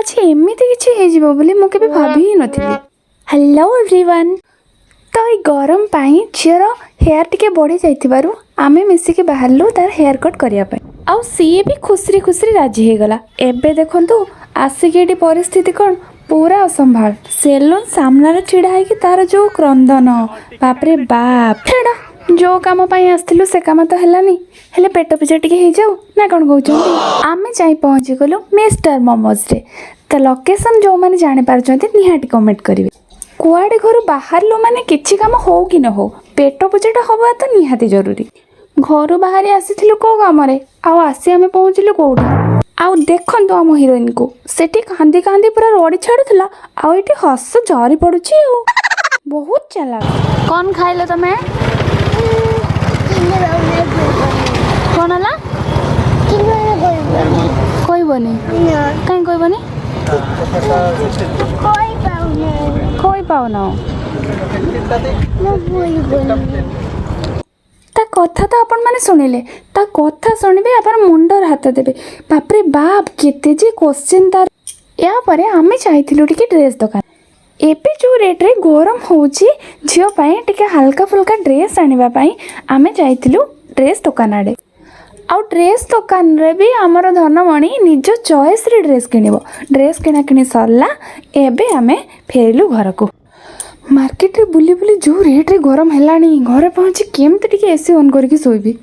आज एमती किसी मुझे भाभी ही नथी। Hello everyone. तो ये गरम पाई झीर हेयर टिके बढ़ी जाइथिबारु आमे मिसिके बाहरलु तार हेयर कट करने आउ सीए भी खुशी खुशी राजी हो गला। एबे देखंतु आसिक एटी परिस्थिति कौन पूरा असंभाल। सेलून सामने छिड़ा है कि तार जो क्रंदन बापरे बाप छेड़ा जो काम पाई आसथिलु से काम तो हेलानी हेले पेट पिछा टिके हो जाऊ ना कौन कहते। आमे जाई पहुँची गलु मिस्टर मोमोज रे। तो लोकेशन जो मैंने जानी पारछंती निहाटी कमेंट करिवे। कुआडे घर बाहर लो माने किछि काम हो कि न हो पेट पूजाटा हवा तो निहाती जरूरी। घर बाहरी आसीथिलु को काम रे आउ आसी आमे पहुँचिलु कोठी। आउ देखंतु आम हिरोइन को सेठी कांदी कांदी पूरा रड़ी छाड़ुथला आउ एठी हस झरी पडुची आउ बहुत चालाक। कौन खाइलो तमे कौन हला कोई बनी कहीं कोई बनी कोई पाउना ता कथा तो आपण माने सुनिले ता कथा सुनिबे आपण मुंडर हाथ देबे। बापरे बाप केते जे क्वेश्चन तार। या परे आमे चाहथिलु टिके ड्रेस दुकान एपे जो रेट रे गरम होउची झियो पाए टिके हल्का फुल्का ड्रेस आनिबा पाई आमे चाहथिलु ड्रेस दुकान आडे। आउ ड्रेस दुकान रे भी आमर धनमणि निज चॉइस रे ड्रेस किनिबो। ड्रेस किना किनी सरला एबे आमे फेरिलु घर को। मार्केट रे बुली बुली जो रेट रे गरम हेलानी घरे पहुंची केमते टिके एसी ऑन करके सोइबी।